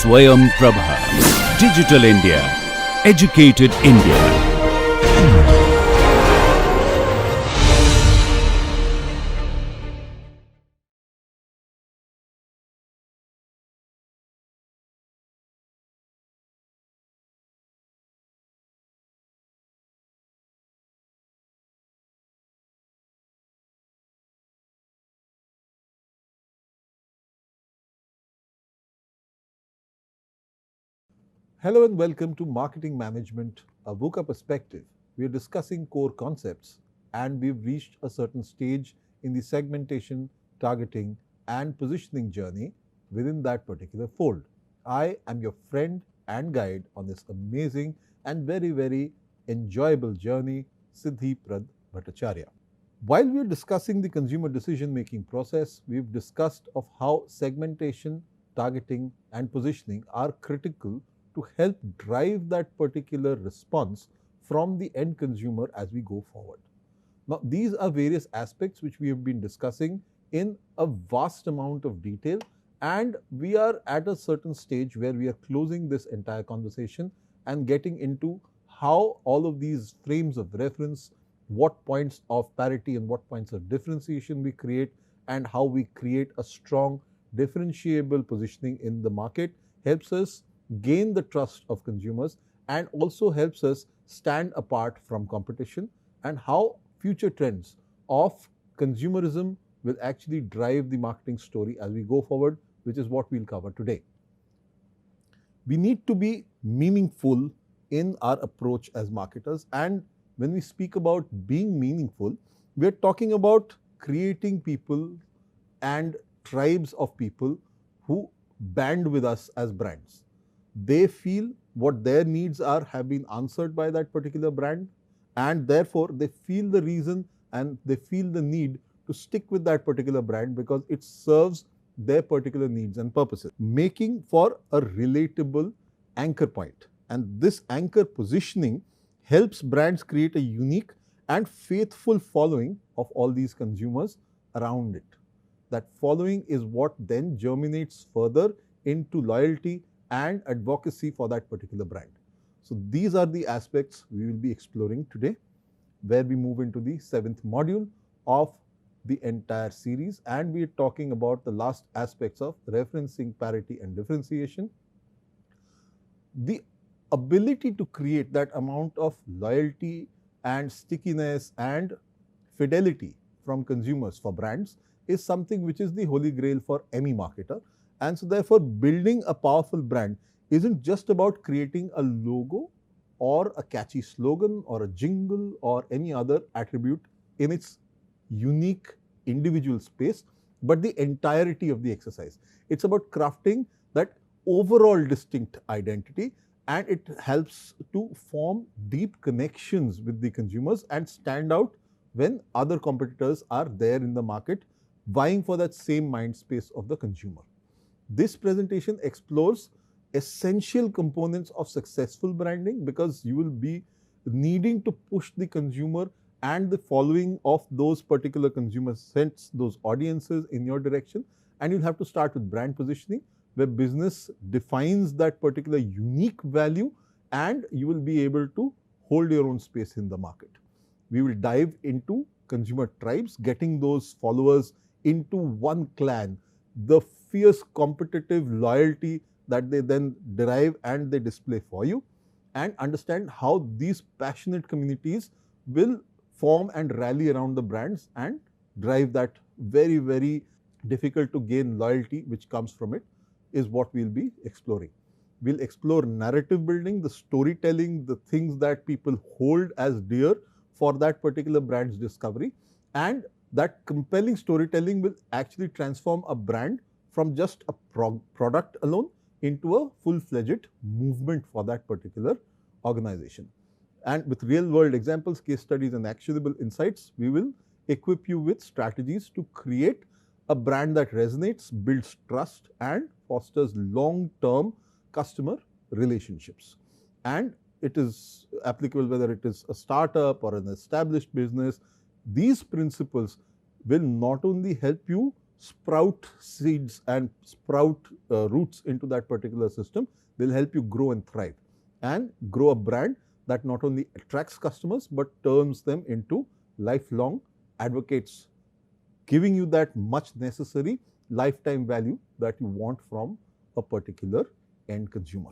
Swayam Prabha. Digital India. Educated India. Hello and welcome to Marketing Management, a VUCA perspective. We are discussing core concepts and we've reached a certain stage in the segmentation, targeting and positioning journey within that particular fold. I am your friend and guide on this amazing and very enjoyable journey, Siddhi Prad Bhattacharya. While we are discussing the consumer decision making process, we've discussed of how segmentation, targeting and positioning are critical to help drive that particular response from the end consumer as we go forward. Now, these are various aspects which we have been discussing in a vast amount of detail, and we are at a certain stage where we are closing this entire conversation and getting into how all of these frames of reference, what points of parity and what points of differentiation we create, and how we create a strong differentiable positioning in the market helps us gain the trust of consumers and also helps us stand apart from competition, and how future trends of consumerism will actually drive the marketing story as we go forward, which is what we'll cover today. We need to be meaningful in our approach as marketers, and when we speak about being meaningful, we're talking about creating people and tribes of people who band with us as brands. They feel what their needs are have been answered by that particular brand, and therefore they feel the reason and they feel the need to stick with that particular brand because it serves their particular needs and purposes, making for a relatable anchor point. And this anchor positioning helps brands create a unique and faithful following of all these consumers around it. That following is what then germinates further into loyalty and advocacy for that particular brand. So these are the aspects we will be exploring today, where we move into the 7th module of the entire series, and we are talking about the last aspects of referencing, parity and differentiation. The ability to create that amount of loyalty and stickiness and fidelity from consumers for brands is something which is the holy grail for any marketer. And so therefore, building a powerful brand isn't just about creating a logo or a catchy slogan or a jingle or any other attribute in its unique individual space, but the entirety of the exercise. It's about crafting that overall distinct identity, and it helps to form deep connections with the consumers and stand out when other competitors are there in the market vying for that same mind space of the consumer. This presentation explores essential components of successful branding, because you will be needing to push the consumer and the following of those particular consumer sets, those audiences in your direction, and you'll have to start with brand positioning, where business defines that particular unique value and you will be able to hold your own space in the market. We will dive into consumer tribes, getting those followers into one clan, the fierce competitive loyalty that they then derive and they display for you, and understand how these passionate communities will form and rally around the brands and drive that very difficult to gain loyalty which comes from it, is what we'll be exploring. We'll explore narrative building, the storytelling, the things that people hold as dear for that particular brand's discovery, and that compelling storytelling will actually transform a brand from just a product alone into a full-fledged movement for that particular organization. And with real-world examples, case studies and actionable insights, we will equip you with strategies to create a brand that resonates, builds trust and fosters long-term customer relationships. And it is applicable whether it is a startup or an established business. These principles will not only help you sprout seeds and sprout roots into that particular system. They'll help you grow and thrive and grow a brand that not only attracts customers but turns them into lifelong advocates, giving you that much necessary lifetime value that you want from a particular end consumer.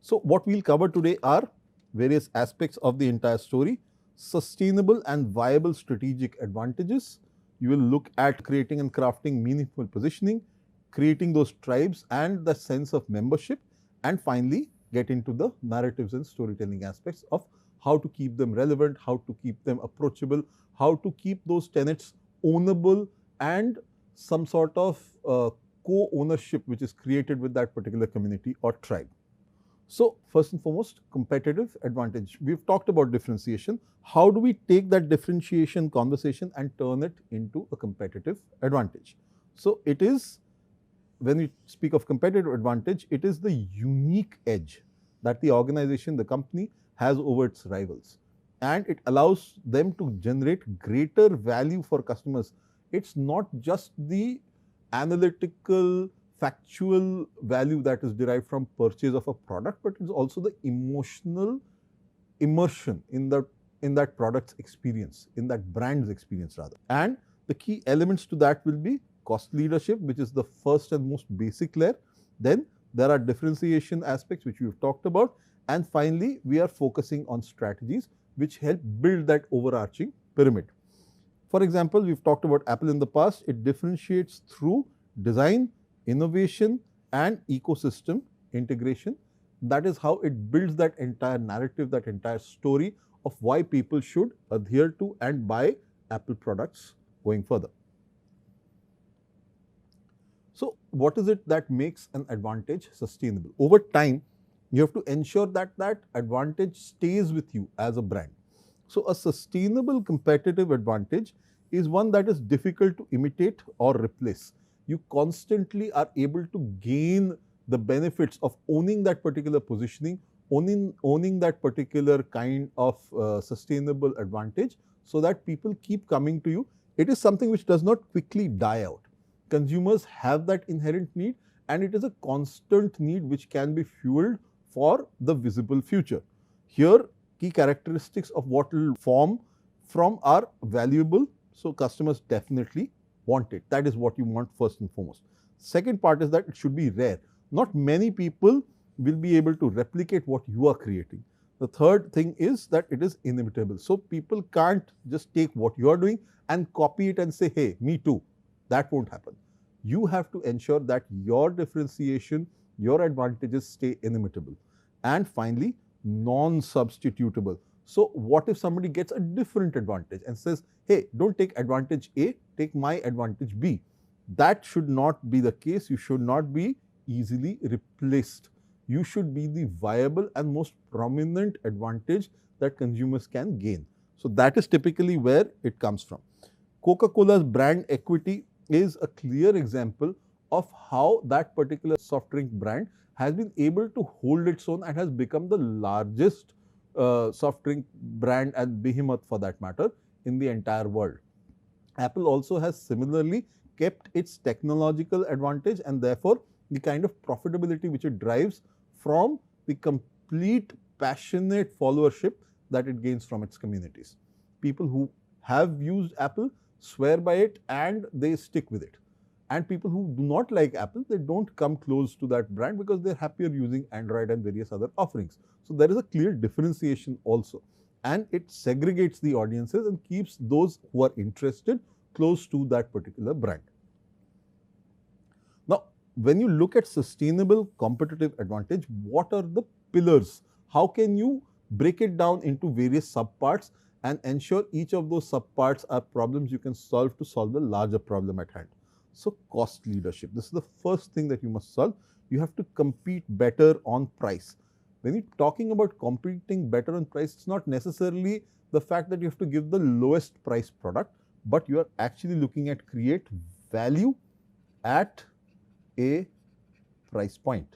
So what we'll cover today are various aspects of the entire story, sustainable and viable strategic advantages. You will look at creating and crafting meaningful positioning, creating those tribes and the sense of membership, and finally get into the narratives and storytelling aspects of how to keep them relevant, how to keep them approachable, how to keep those tenets ownable, and some sort of co-ownership which is created with that particular community or tribe. So first and foremost, competitive advantage. We've talked about differentiation. How do we take that differentiation conversation and turn it into a competitive advantage? So it is, when we speak of competitive advantage, it is the unique edge that the organization, the company has over its rivals. And it allows them to generate greater value for customers. It's not just the analytical, factual value that is derived from purchase of a product, but it's also the emotional immersion in that product's experience, in that brand's experience rather. And the key elements to that will be cost leadership, which is the first and most basic layer. Then there are differentiation aspects which we've talked about. And finally, we are focusing on strategies which help build that overarching pyramid. For example, we've talked about Apple in the past. It differentiates through design, innovation and ecosystem integration. That is how it builds that entire narrative, that entire story of why people should adhere to and buy Apple products going further. So what is it that makes an advantage sustainable? Over time, you have to ensure that that advantage stays with you as a brand. So a sustainable competitive advantage is one that is difficult to imitate or replace. You constantly are able to gain the benefits of owning that particular positioning, owning that particular kind of sustainable advantage, so that people keep coming to you. It is something which does not quickly die out. Consumers have that inherent need, and it is a constant need which can be fueled for the visible future. Here, key characteristics of what will form from are valuable, so customers definitely want it. That is what you want first and foremost. Second part is that it should be rare. Not many people will be able to replicate what you are creating. The third thing is that it is inimitable. So people can't just take what you are doing and copy it and say, hey, me too. That won't happen. You have to ensure that your differentiation, your advantages stay inimitable. And finally, non-substitutable. So what if somebody gets a different advantage and says, hey, don't take advantage A, take my advantage B. That should not be the case. You should not be easily replaced. You should be the viable and most prominent advantage that consumers can gain. So that is typically where it comes from. Coca-Cola's brand equity is a clear example of how that particular soft drink brand has been able to hold its own and has become the largest soft drink brand and behemoth for that matter in the entire world. Apple also has similarly kept its technological advantage and therefore the kind of profitability which it drives from the complete passionate followership that it gains from its communities. People who have used Apple swear by it and they stick with it. And people who do not like Apple, they don't come close to that brand because they're happier using Android and various other offerings. So there is a clear differentiation also. And it segregates the audiences and keeps those who are interested close to that particular brand. Now, when you look at sustainable competitive advantage, what are the pillars? How can you break it down into various subparts and ensure each of those subparts are problems you can solve to solve the larger problem at hand? So cost leadership, this is the first thing that you must solve. You have to compete better on price. When you're talking about competing better on price, it's not necessarily the fact that you have to give the lowest price product, but you are actually looking at create value at a price point.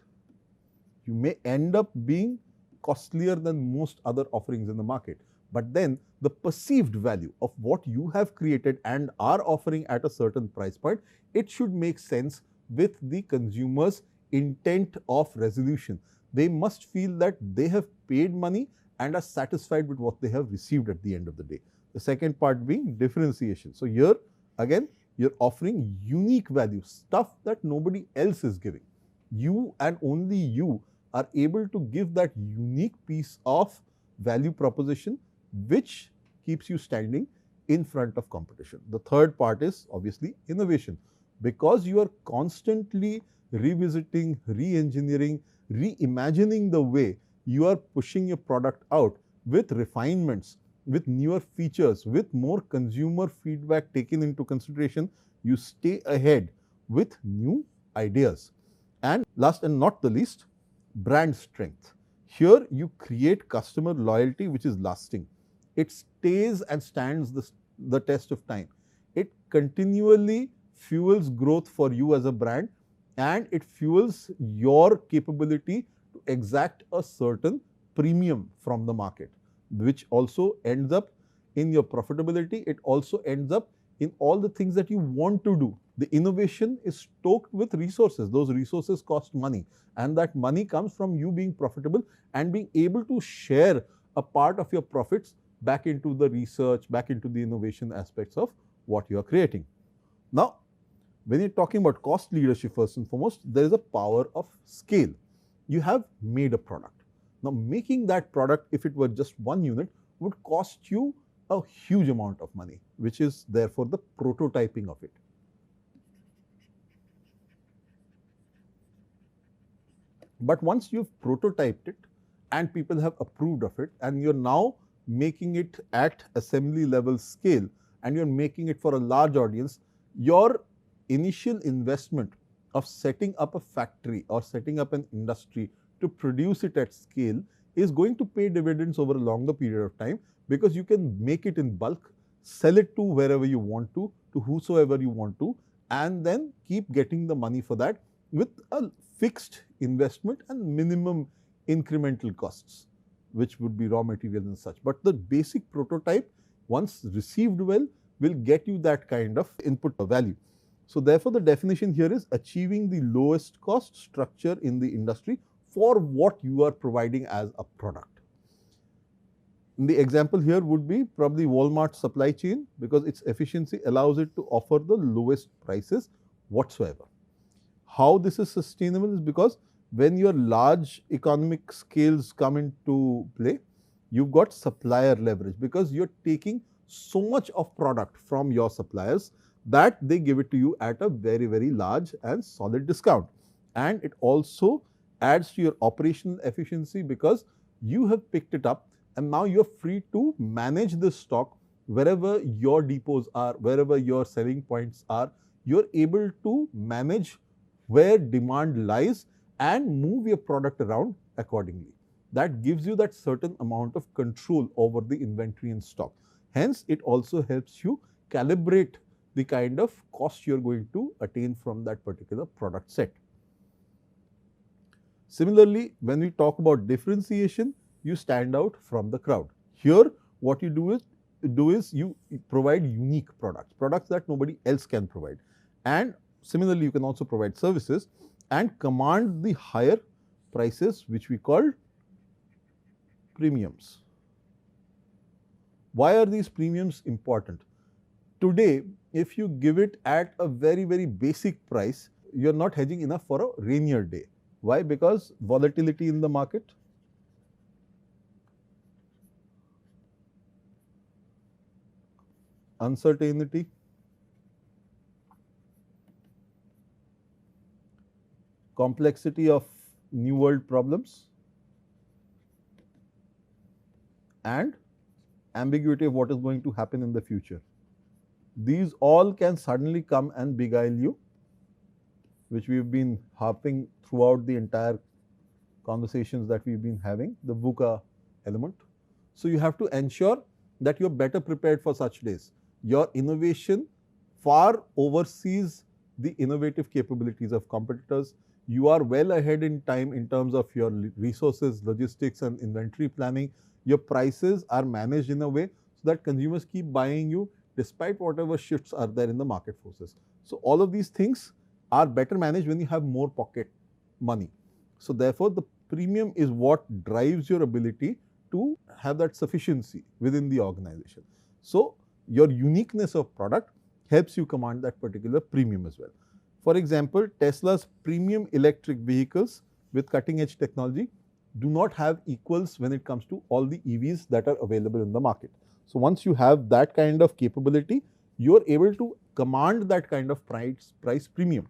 You may end up being costlier than most other offerings in the market, but then the perceived value of what you have created and are offering at a certain price point, it should make sense with the consumer's intent of resolution. They must feel that they have paid money and are satisfied with what they have received at the end of the day. The second part being differentiation. So here again, you're offering unique value, stuff that nobody else is giving. You and only you are able to give that unique piece of value proposition which keeps you standing in front of competition. The third part is obviously innovation. Because you are constantly revisiting, re-engineering, reimagining the way you are pushing your product out with refinements, with newer features, with more consumer feedback taken into consideration, you stay ahead with new ideas. And last and not the least, brand strength. Here you create customer loyalty which is lasting. It stays and stands the test of time. It continually fuels growth for you as a brand, and it fuels your capability to exact a certain premium from the market, which also ends up in your profitability. It also ends up in all the things that you want to do. The innovation is stoked with resources. Those resources cost money, and that money comes from you being profitable and being able to share a part of your profits back into the research, back into the innovation aspects of what you are creating. Now, when you're talking about cost leadership, first and foremost, there is a power of scale. You have made a product. Now, making that product, if it were just one unit, would cost you a huge amount of money, which is therefore the prototyping of it. But once you've prototyped it and people have approved of it, and you're now making it at assembly level scale, and you're making it for a large audience, your initial investment of setting up a factory or setting up an industry to produce it at scale is going to pay dividends over a longer period of time, because you can make it in bulk, sell it to wherever you want to whosoever you want to, and then keep getting the money for that with a fixed investment and minimum incremental costs, which would be raw materials and such. But the basic prototype, once received well, will get you that kind of input value. So therefore, the definition here is achieving the lowest cost structure in the industry for what you are providing as a product. The example here would be probably Walmart's supply chain, because its efficiency allows it to offer the lowest prices whatsoever. How this is sustainable is because when your large economic scales come into play, you've got supplier leverage, because you're taking so much of product from your suppliers that they give it to you at a very, very large and solid discount. And it also adds to your operational efficiency, because you have picked it up and now you're free to manage this stock wherever your depots are, wherever your selling points are. You're able to manage where demand lies and move your product around accordingly. That gives you that certain amount of control over the inventory and stock. Hence, it also helps you calibrate the kind of cost you're going to attain from that particular product set. Similarly, when we talk about differentiation, you stand out from the crowd. Here, what you do is you provide unique products that nobody else can provide. And similarly, you can also provide services and command the higher prices, which we call premiums. Why are these premiums important? Today, if you give it at a very, very basic price, you're not hedging enough for a rainier day. Why? Because volatility in the market, uncertainty, complexity of new world problems, and ambiguity of what is going to happen in the future. These all can suddenly come and beguile you, which we've been harping throughout the entire conversations that we've been having, the VUCA element. So you have to ensure that you're better prepared for such days. Your innovation far oversees the innovative capabilities of competitors. You are well ahead in time in terms of your resources, logistics and inventory planning. Your prices are managed in a way so that consumers keep buying you despite whatever shifts are there in the market forces. So all of these things are better managed when you have more pocket money. So therefore, the premium is what drives your ability to have that sufficiency within the organization. So your uniqueness of product helps you command that particular premium as well. For example, Tesla's premium electric vehicles with cutting edge technology do not have equals when it comes to all the EVs that are available in the market. So once you have that kind of capability, you are able to command that kind of price premium.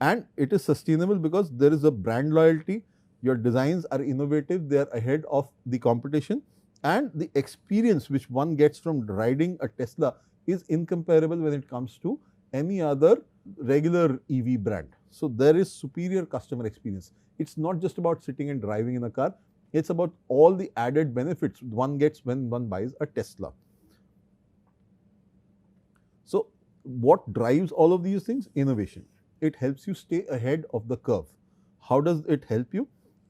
And it is sustainable because there is a brand loyalty, your designs are innovative, they are ahead of the competition, and the experience which one gets from riding a Tesla is incomparable when it comes to any other regular EV brand. So there is superior customer experience. It's not just about sitting and driving in a car, it's about all the added benefits one gets when one buys a Tesla. So what drives all of these things? Innovation. It helps you stay ahead of the curve. How does it help you?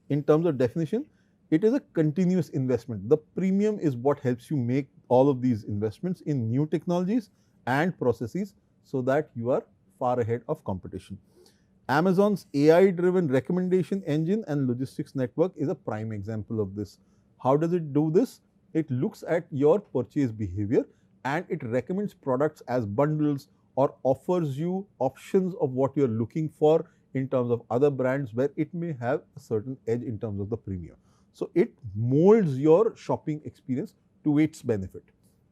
In terms of definition, it is a continuous investment. The premium is what helps you make all of these investments in new technologies and processes so that you are far ahead of competition. Amazon's AI-driven recommendation engine and logistics network is a prime example of this. How does it do this? It looks at your purchase behavior and it recommends products as bundles or offers you options of what you are looking for in terms of other brands where it may have a certain edge in terms of the premium. So it molds your shopping experience to its benefit.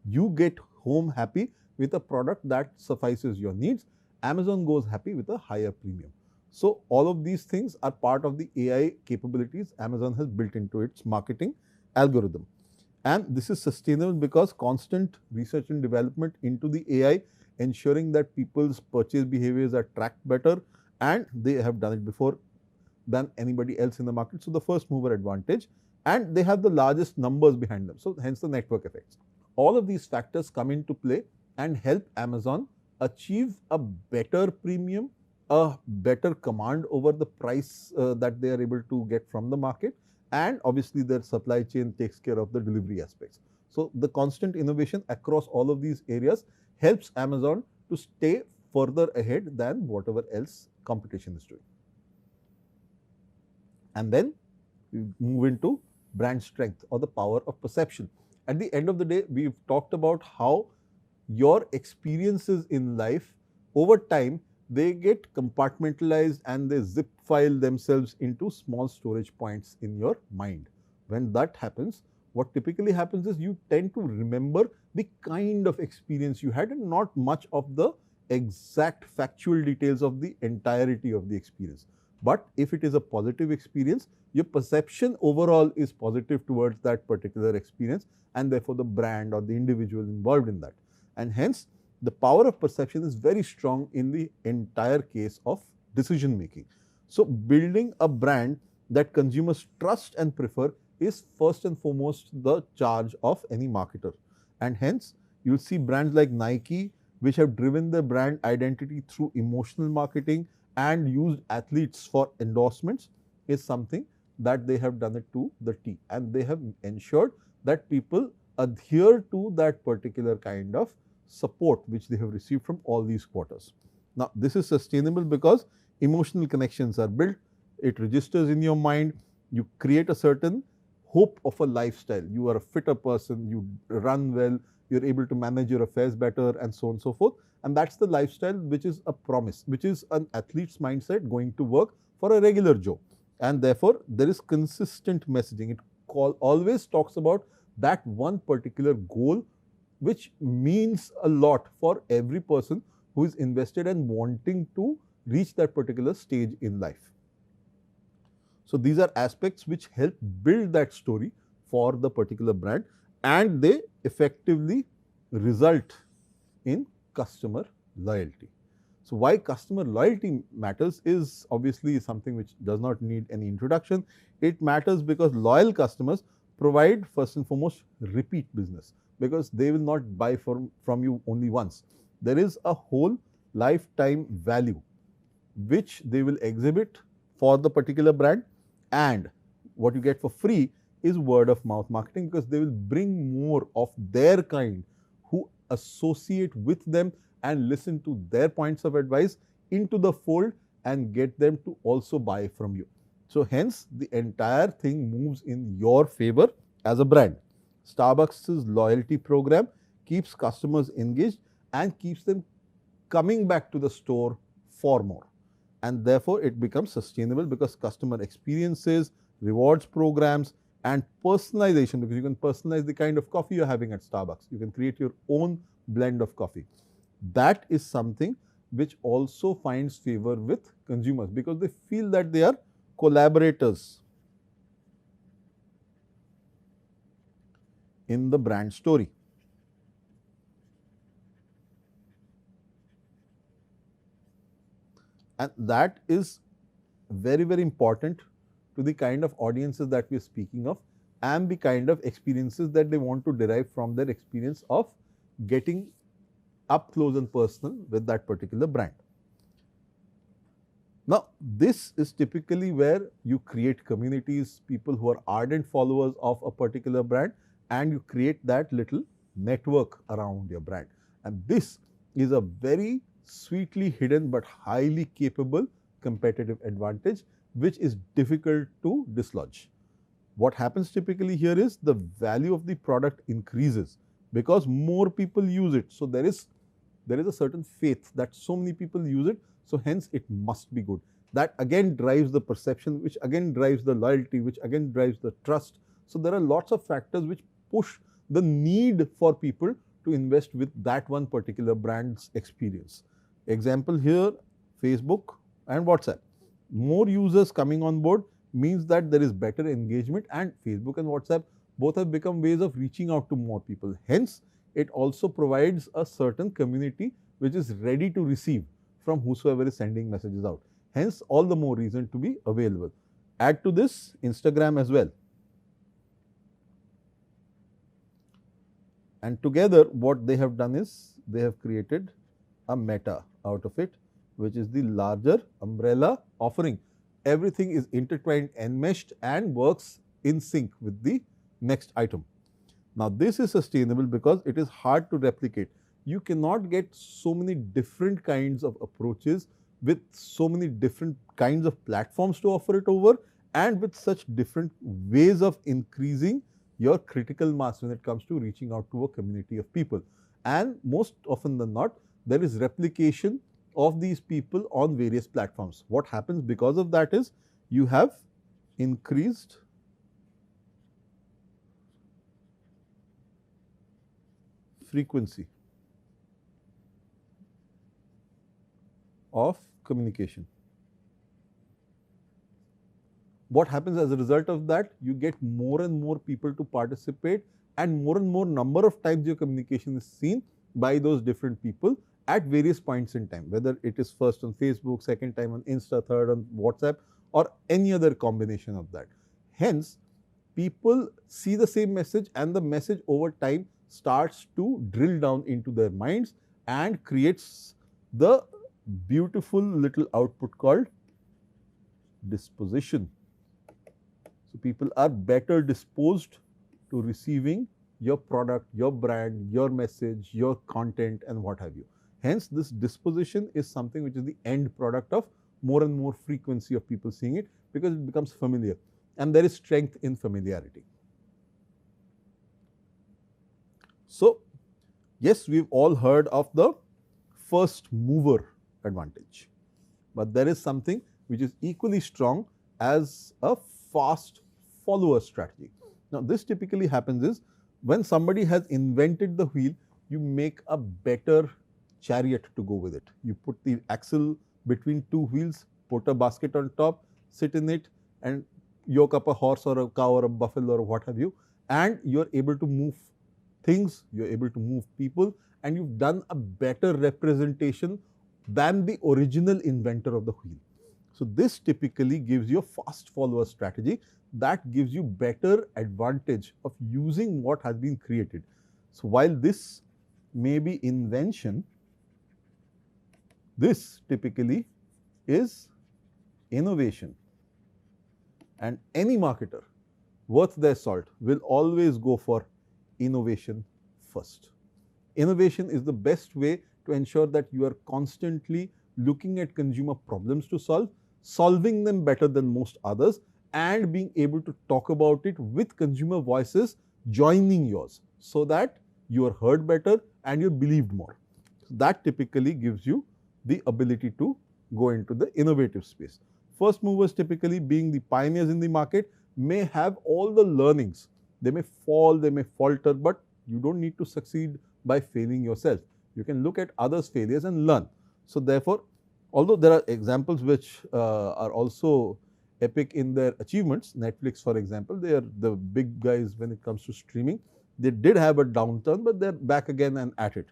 You get home happy with a product that suffices your needs. Amazon goes happy with a higher premium. So all of these things are part of the AI capabilities Amazon has built into its marketing algorithm. And this is sustainable because constant research and development into the AI, ensuring that people's purchase behaviors are tracked better, and they have done it before than anybody else in the market. So the first mover advantage, and they have the largest numbers behind them. So hence the network effects. All of these factors come into play and help Amazon achieve a better premium, a better command over the price that they are able to get from the market, and obviously their supply chain takes care of the delivery aspects. So the constant innovation across all of these areas helps Amazon to stay further ahead than whatever else competition is doing. And then we move into brand strength or the power of perception. At the end of the day, we've talked about how your experiences in life over time, they get compartmentalized and they zip file themselves into small storage points in your mind. When that happens, what typically happens is you tend to remember the kind of experience you had and not much of the exact factual details of the entirety of the experience. But if it is a positive experience, your perception overall is positive towards that particular experience, and therefore the brand or the individual involved in that. And hence, the power of perception is very strong in the entire case of decision making. So building a brand that consumers trust and prefer is first and foremost the charge of any marketer. And hence, you will see brands like Nike, which have driven their brand identity through emotional marketing and used athletes for endorsements, is something that they have done it to the T. And they have ensured that people adhere to that particular kind of support which they have received from all these quarters. Now, this is sustainable because emotional connections are built, it registers in your mind, you create a certain hope of a lifestyle. You are a fitter person, you run well, you are able to manage your affairs better, and so on and so forth. And that's the lifestyle which is a promise, which is an athlete's mindset going to work for a regular Joe. And therefore, there is consistent messaging. It always talks about that one particular goal which means a lot for every person who is invested and wanting to reach that particular stage in life. So these are aspects which help build that story for the particular brand, and they effectively result in customer loyalty. So why customer loyalty matters is obviously something which does not need any introduction. It matters because loyal customers provide first and foremost repeat business, because they will not buy from you only once. There is a whole lifetime value which they will exhibit for the particular brand, and what you get for free is word of mouth marketing, because they will bring more of their kind who associate with them and listen to their points of advice into the fold and get them to also buy from you. So hence the entire thing moves in your favor as a brand. Starbucks' loyalty program keeps customers engaged and keeps them coming back to the store for more, and therefore it becomes sustainable because customer experiences, rewards programs, and personalization, because you can personalize the kind of coffee you're having at Starbucks. You can create your own blend of coffee. That is something which also finds favor with consumers because they feel that they are collaborators in the brand story. And that is very, very important to the kind of audiences that we are speaking of and the kind of experiences that they want to derive from their experience of getting up close and personal with that particular brand. Now, this is typically where you create communities, people who are ardent followers of a particular brand, and you create that little network around your brand. And this is a very sweetly hidden but highly capable competitive advantage, which is difficult to dislodge. What happens typically here is the value of the product increases because more people use it. So there is a certain faith that so many people use it, so hence it must be good. That again drives the perception, which again drives the loyalty, which again drives the trust. So there are lots of factors which push the need for people to invest with that one particular brand's experience. Example here, Facebook and WhatsApp. More users coming on board means that there is better engagement, and Facebook and WhatsApp both have become ways of reaching out to more people. Hence, it also provides a certain community which is ready to receive from whosoever is sending messages out. Hence, all the more reason to be available. Add to this Instagram as well. And together what they have done is they have created a meta out of it, which is the larger umbrella offering. Everything is intertwined, enmeshed, and works in sync with the next item. Now, this is sustainable because it is hard to replicate. You cannot get so many different kinds of approaches with so many different kinds of platforms to offer it over, and with such different ways of increasing your critical mass when it comes to reaching out to a community of people. And most often than not, there is replication of these people on various platforms. What happens because of that is you have increased frequency of communication. What happens as a result of that? You get more and more people to participate, and more number of times your communication is seen by those different people at various points in time, whether it is first on Facebook, second time on Insta, third on WhatsApp, or any other combination of that. Hence, people see the same message, and the message over time starts to drill down into their minds and creates the beautiful little output called disposition. So people are better disposed to receiving your product, your brand, your message, your content, and what have you. Hence, this disposition is something which is the end product of more and more frequency of people seeing it, because it becomes familiar, and there is strength in familiarity. So, yes, we've all heard of the first mover advantage, but there is something which is equally strong as a fast follower strategy. Now, this typically happens is when somebody has invented the wheel, you make a better chariot to go with it. You put the axle between two wheels, put a basket on top, sit in it, and yoke up a horse or a cow or a buffalo or what have you, and you're able to move things, you're able to move people, and you've done a better representation than the original inventor of the wheel. So, this typically gives you a fast follower strategy that gives you better advantage of using what has been created. So, while this may be invention, this typically is innovation, and any marketer worth their salt will always go for innovation first. Innovation is the best way to ensure that you are constantly looking at consumer problems to solve, solving them better than most others, and being able to talk about it with consumer voices joining yours so that you are heard better and you're believed more. That typically gives you the ability to go into the innovative space. First movers, typically being the pioneers in the market, may have all the learnings. They may fall, they may falter, but you don't need to succeed by failing yourself. You can look at others' failures and learn. So therefore, although there are examples which are also epic in their achievements, Netflix for example, they are the big guys when it comes to streaming. They did have a downturn, but they're back again and at it.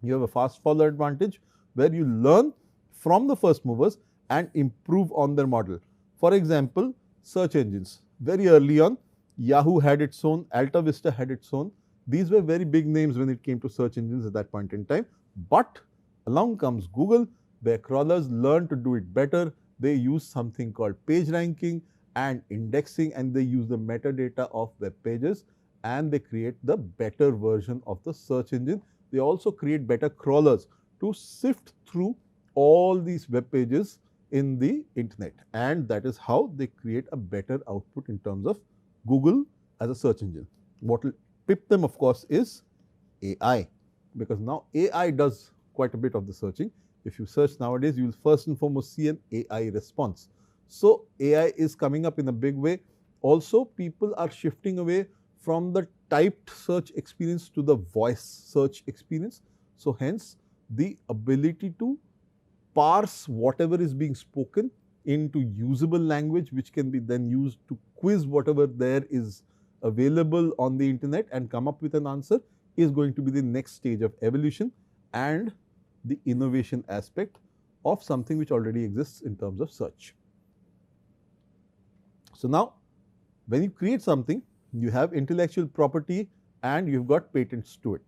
You have a fast follower advantage where you learn from the first movers and improve on their model. For example, search engines. Very early on, Yahoo had its own, Alta Vista had its own. These were very big names when it came to search engines at that point in time. But along comes Google, where crawlers learn to do it better. They use something called page ranking and indexing, and they use the metadata of web pages, and they create the better version of the search engine. They also create better crawlers to sift through all these web pages in the internet, and that is how they create a better output in terms of Google as a search engine. What will pip them, of course, is AI, because now AI does quite a bit of the searching. If you search nowadays, you will first and foremost see an AI response. So AI is coming up in a big way. Also, people are shifting away from the typed search experience to the voice search experience. So hence, the ability to parse whatever is being spoken into usable language, which can be then used to quiz whatever there is available on the internet and come up with an answer, is going to be the next stage of evolution and the innovation aspect of something which already exists in terms of search. So now, when you create something, you have intellectual property and you've got patents to it.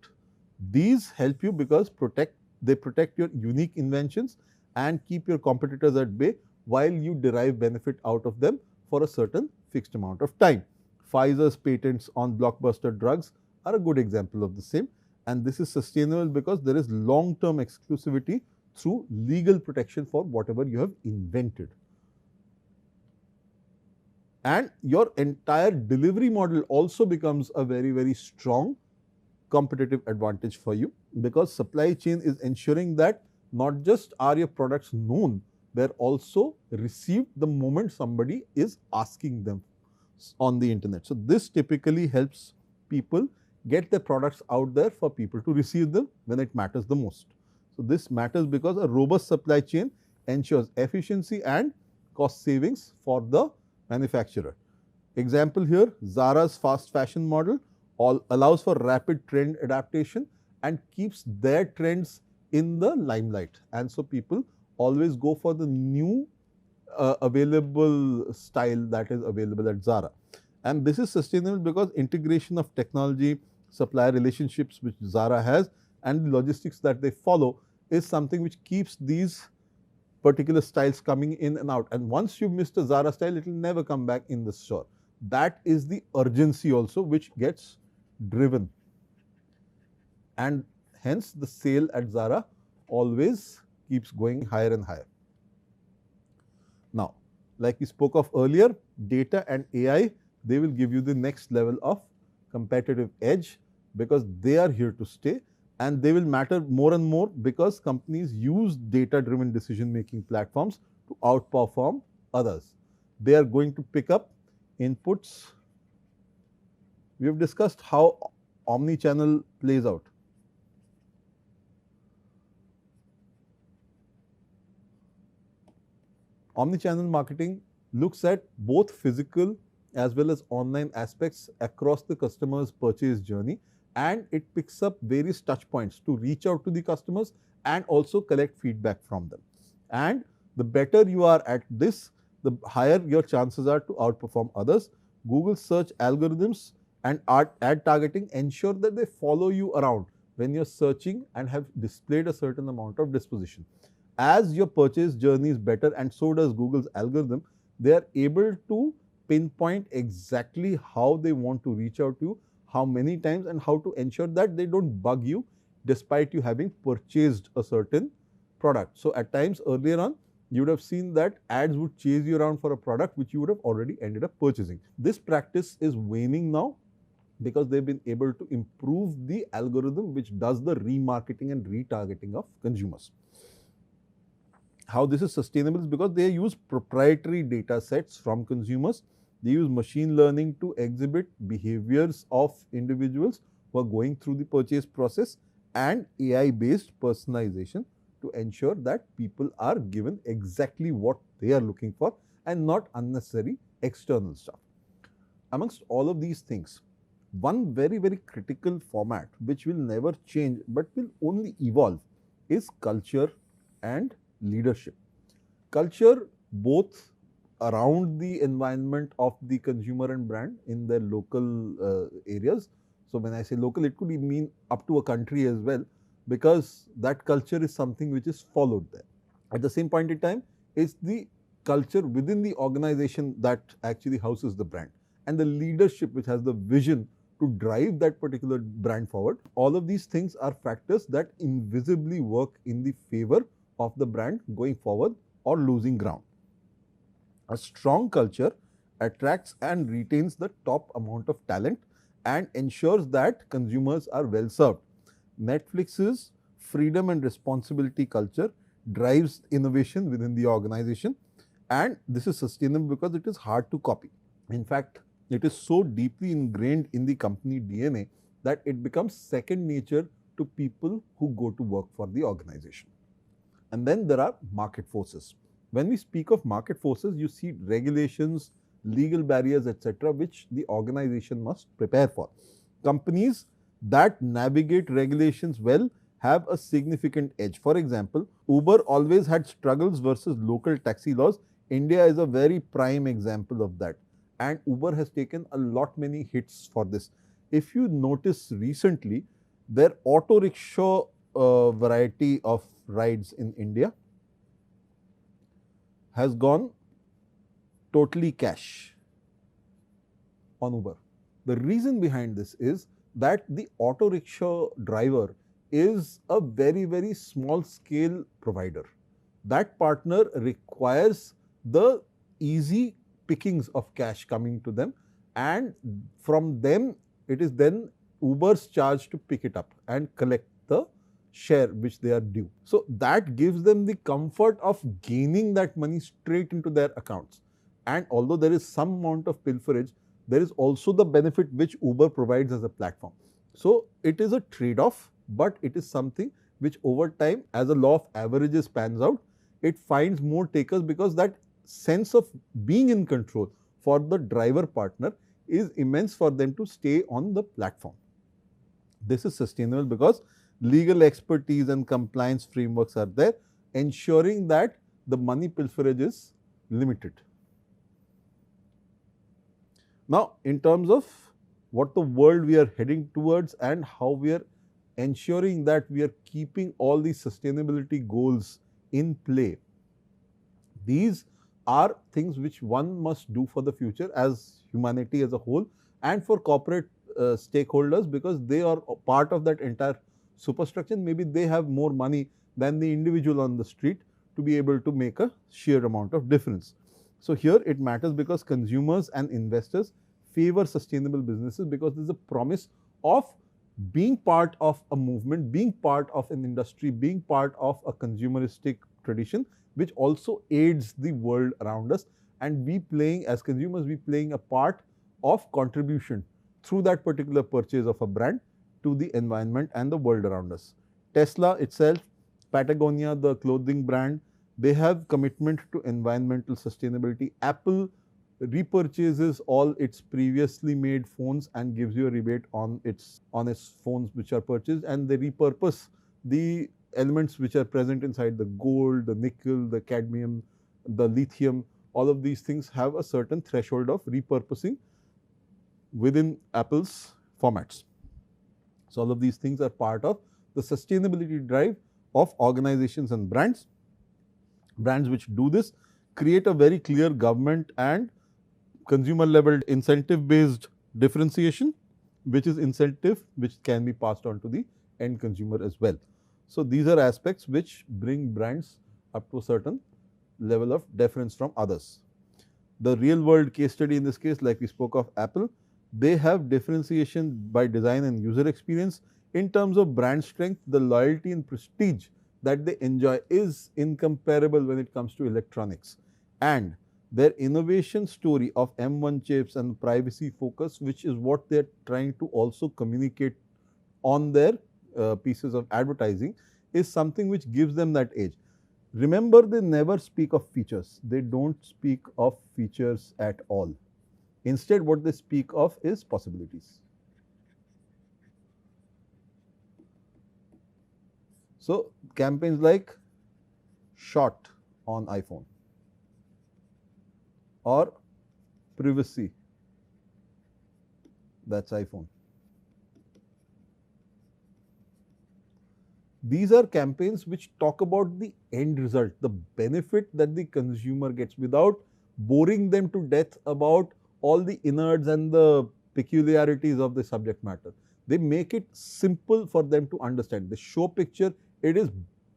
These help you because they protect your unique inventions and keep your competitors at bay while you derive benefit out of them for a certain fixed amount of time. Pfizer's patents on blockbuster drugs are a good example of the same, and this is sustainable because there is long-term exclusivity through legal protection for whatever you have invented. And your entire delivery model also becomes a very, very strong competitive advantage for you, because supply chain is ensuring that not just are your products known, they're also received the moment somebody is asking them on the internet. So this typically helps people get their products out there for people to receive them when it matters the most. So this matters because a robust supply chain ensures efficiency and cost savings for the manufacturer. Example here, Zara's fast fashion model allows for rapid trend adaptation and keeps their trends in the limelight. And so people always go for the new available style that is available at Zara. And this is sustainable because integration of technology, supplier relationships which Zara has, and the logistics that they follow is something which keeps these particular styles coming in and out. And once you've missed a Zara style, it will never come back in the store. That is the urgency also which gets driven. And hence the sale at Zara always keeps going higher and higher. Now, like we spoke of earlier, data and AI, they will give you the next level of competitive edge because they are here to stay, and they will matter more and more because companies use data-driven decision-making platforms to outperform others. They are going to pick up inputs. We have discussed how omni-channel plays out. Omni-channel marketing looks at both physical as well as online aspects across the customer's purchase journey, and it picks up various touch points to reach out to the customers and also collect feedback from them. And the better you are at this, the higher your chances are to outperform others. Google search algorithms and ad targeting ensure that they follow you around when you're searching and have displayed a certain amount of disposition. As your purchase journey is better, and so does Google's algorithm, they are able to pinpoint exactly how they want to reach out to you, how many times, and how to ensure that they don't bug you despite you having purchased a certain product. So at times earlier on, you would have seen that ads would chase you around for a product which you would have already ended up purchasing. This practice is waning now because they've been able to improve the algorithm which does the remarketing and retargeting of consumers. How this is sustainable is because they use proprietary data sets from consumers. They use machine learning to exhibit behaviors of individuals who are going through the purchase process, and AI based personalization to ensure that people are given exactly what they are looking for and not unnecessary external stuff. Amongst all of these things, one very, very critical format which will never change but will only evolve is culture and leadership. Culture both around the environment of the consumer and brand in their local areas. So when I say local, it could mean up to a country as well, because that culture is something which is followed there. At the same point in time, it's the culture within the organization that actually houses the brand, and the leadership which has the vision to drive that particular brand forward. All of these things are factors that invisibly work in the favor of the brand going forward or losing ground. A strong culture attracts and retains the top amount of talent and ensures that consumers are well served. Netflix's freedom and responsibility culture drives innovation within the organization, and this is sustainable because it is hard to copy. In fact, it is so deeply ingrained in the company DNA that it becomes second nature to people who go to work for the organization. And then there are market forces. When we speak of market forces, you see regulations, legal barriers, etc., which the organization must prepare for. Companies that navigate regulations well have a significant edge. For example, Uber always had struggles versus local taxi laws. India is a very prime example of that, and Uber has taken a lot many hits for this. If you notice recently, their auto rickshaw variety of rides in India has gone totally cash on Uber. The reason behind this is that the auto rickshaw driver is a very, very small scale provider. That partner requires the easy pickings of cash coming to them, and from them it is then Uber's charge to pick it up and collect the share which they are due. So that gives them the comfort of gaining that money straight into their accounts. And although there is some amount of pilferage, there is also the benefit which Uber provides as a platform. So it is a trade-off, but it is something which over time, as a law of averages pans out, it finds more takers because that sense of being in control for the driver partner is immense for them to stay on the platform. This is sustainable because legal expertise and compliance frameworks are there, ensuring that the money pilferage is limited. Now, in terms of what the world we are heading towards and how we are ensuring that we are keeping all these sustainability goals in play, these are things which one must do for the future as humanity as a whole and for corporate stakeholders, because they are part of that entire superstructure. Maybe they have more money than the individual on the street to be able to make a sheer amount of difference. So here it matters because consumers and investors favor sustainable businesses because there is a promise of being part of a movement, being part of an industry, being part of a consumeristic tradition which also aids the world around us, and we playing as consumers, we playing a part of contribution through that particular purchase of a brand to the environment and the world around us. Tesla itself, Patagonia, the clothing brand, they have commitment to environmental sustainability. Apple repurchases all its previously made phones and gives you a rebate on its phones which are purchased, and they repurpose the elements which are present inside, the gold, the nickel, the cadmium, the lithium. All of these things have a certain threshold of repurposing within Apple's formats. So all of these things are part of the sustainability drive of organizations and brands. Brands which do this create a very clear government and consumer level incentive based differentiation, which is incentive which can be passed on to the end consumer as well. So, these are aspects which bring brands up to a certain level of deference from others. The real world case study in this case, like we spoke of Apple, they have differentiation by design and user experience. In terms of brand strength, the loyalty and prestige that they enjoy is incomparable when it comes to electronics. And their innovation story of M1 chips and privacy focus, which is what they are trying to also communicate on their pieces of advertising, is something which gives them that edge. Remember, they never speak of features. They don't speak of features at all. Instead, what they speak of is possibilities. So, campaigns like shot on iPhone or privacy, that's iPhone. These are campaigns which talk about the end result, the benefit that the consumer gets, without boring them to death about all the innards and the peculiarities of the subject matter. They make it simple for them to understand. They show picture, it is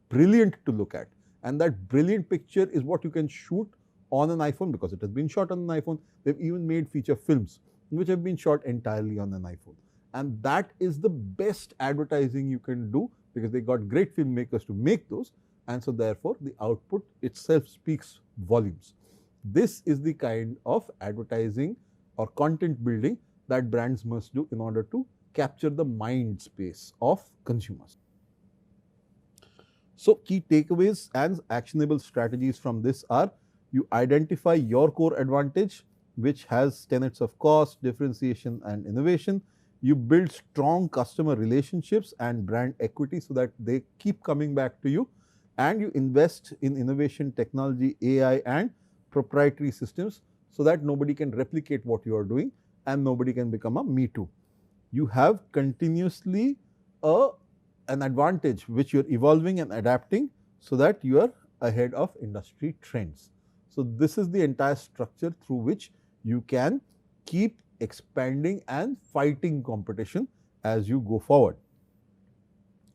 brilliant to look at, and that brilliant picture is what you can shoot on an iPhone because it has been shot on an iPhone. They've even made feature films which have been shot entirely on an iPhone, and that is the best advertising you can do because they got great filmmakers to make those, and so therefore the output itself speaks volumes. This is the kind of advertising or content building that brands must do in order to capture the mind space of consumers. So, key takeaways and actionable strategies from this are: you identify your core advantage, which has tenets of cost, differentiation and innovation. You build strong customer relationships and brand equity so that they keep coming back to you, and you invest in innovation, technology, AI and proprietary systems so that nobody can replicate what you are doing and nobody can become a me too. You have continuously an advantage which you are evolving and adapting so that you are ahead of industry trends. So, this is the entire structure through which you can keep expanding and fighting competition as you go forward.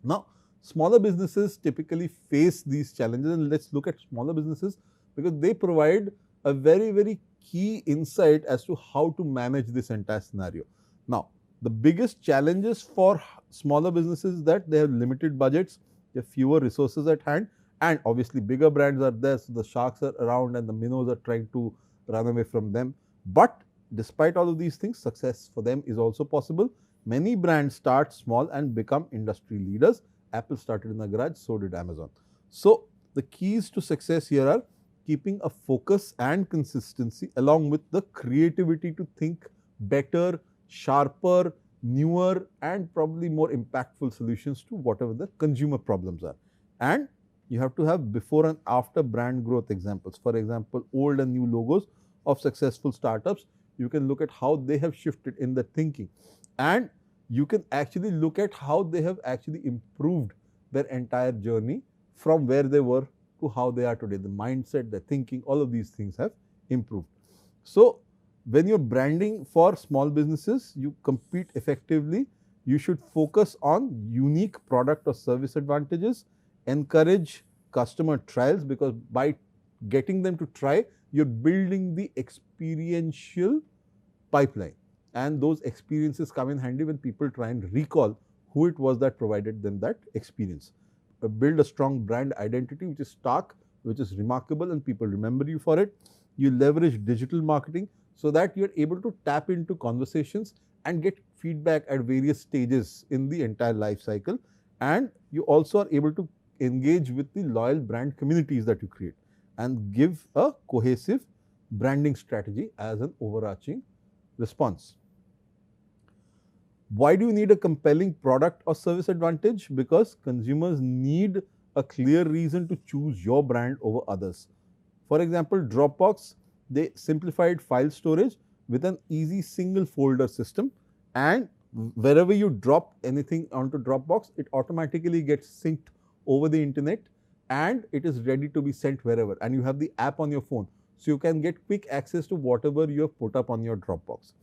Now, smaller businesses typically face these challenges, and let us look at smaller businesses because they provide a very key insight as to how to manage this entire scenario. Now, the biggest challenges for smaller businesses is that they have limited budgets, they have fewer resources at hand, and obviously bigger brands are there, so the sharks are around and the minnows are trying to run away from them. But despite all of these things, success for them is also possible. Many brands start small and become industry leaders. Apple started in a garage, so did Amazon. So, the keys to success here are keeping a focus and consistency along with the creativity to think better, sharper, newer and probably more impactful solutions to whatever the consumer problems are. And you have to have before and after brand growth examples. For example, old and new logos of successful startups. You can look at how they have shifted in the thinking, and you can actually look at how they have actually improved their entire journey from where they were to how they are today. The mindset, the thinking, all of these things have improved. So, when you are branding for small businesses, you compete effectively. You should focus on unique product or service advantages, encourage customer trials, because by getting them to try, you are building the experiential pipeline, and those experiences come in handy when people try and recall who it was that provided them that experience. Build a strong brand identity which is stark, which is remarkable, and people remember you for it. You leverage digital marketing so that you are able to tap into conversations and get feedback at various stages in the entire life cycle, and you also are able to engage with the loyal brand communities that you create and give a cohesive branding strategy as an overarching response. Why do you need a compelling product or service advantage? Because consumers need a clear reason to choose your brand over others. For example, Dropbox, they simplified file storage with an easy single folder system, and wherever you drop anything onto Dropbox, it automatically gets synced over the internet and it is ready to be sent wherever, and you have the app on your phone. so you can get quick access to whatever you have put up on your Dropbox.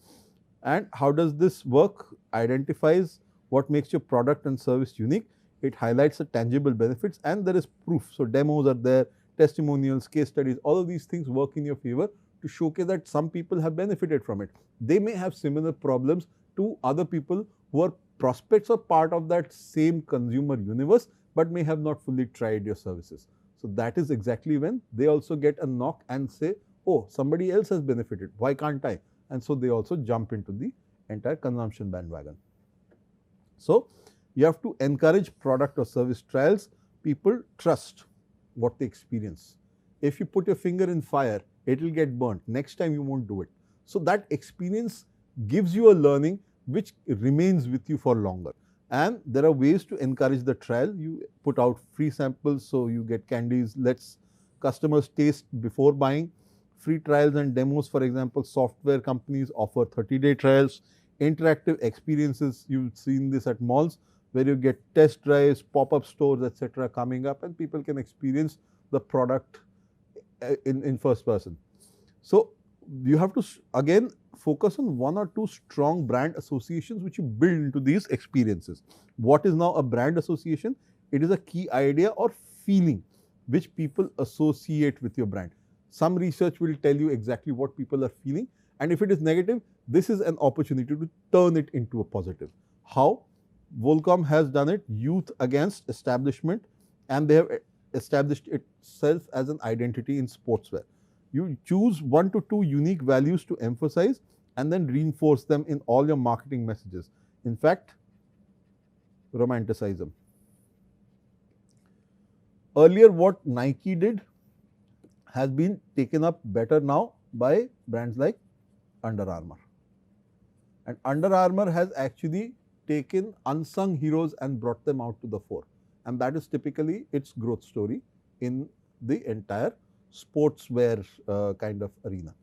And how does this work? Identifies what makes your product and service unique. It highlights the tangible benefits, and there is proof. So demos are there, testimonials, case studies, all of these things work in your favor to showcase that some people have benefited from it. They may have similar problems to other people who are prospects or part of that same consumer universe, but may have not fully tried your services. So that is exactly when they also get a knock and say, oh, somebody else has benefited, why can't I? And so they also jump into the entire consumption bandwagon. So you have to encourage product or service trials. People trust what they experience. If you put your finger in fire, it will get burnt. Next time you won't do it. So that experience gives you a learning which remains with you for longer. And there are ways to encourage the trial. You put out free samples, so you get candies, lets customers taste before buying. Free trials and demos, for example, software companies offer 30-day trials. Interactive experiences, you've seen this at malls, where you get test drives, pop-up stores, etc. coming up, and people can experience the product in first person. So you have to again focus on one or two strong brand associations which you build into these experiences. What is now a brand association? It is a key idea or feeling which people associate with your brand. Some research will tell you exactly what people are feeling, and if it is negative, this is an opportunity to turn it into a positive. How? Volcom has done it, youth against establishment, and they have established itself as an identity in sportswear. You choose 1 to 2 unique values to emphasize and then reinforce them in all your marketing messages. In fact, romanticize them. Earlier, what Nike did has been taken up better now by brands like Under Armour. And Under Armour has actually taken unsung heroes and brought them out to the fore. And that is typically its growth story in the entire sportswear kind of arena.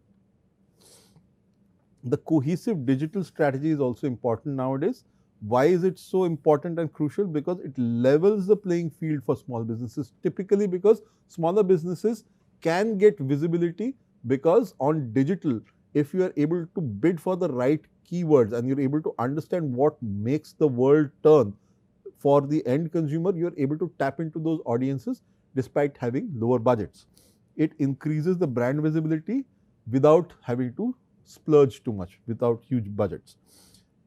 The cohesive digital strategy is also important nowadays. Why is it so important and crucial? Because it levels the playing field for small businesses, typically because smaller businesses can get visibility, because on digital, if you are able to bid for the right keywords and you're able to understand what makes the world turn for the end consumer, you're able to tap into those audiences despite having lower budgets. It increases the brand visibility without having to splurge too much, without huge budgets.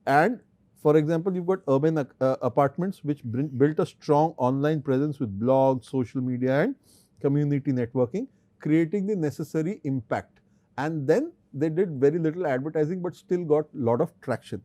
And for example, you've got urban apartments which built a strong online presence with blogs, social media and community networking, creating the necessary impact. And then they did very little advertising but still got a lot of traction.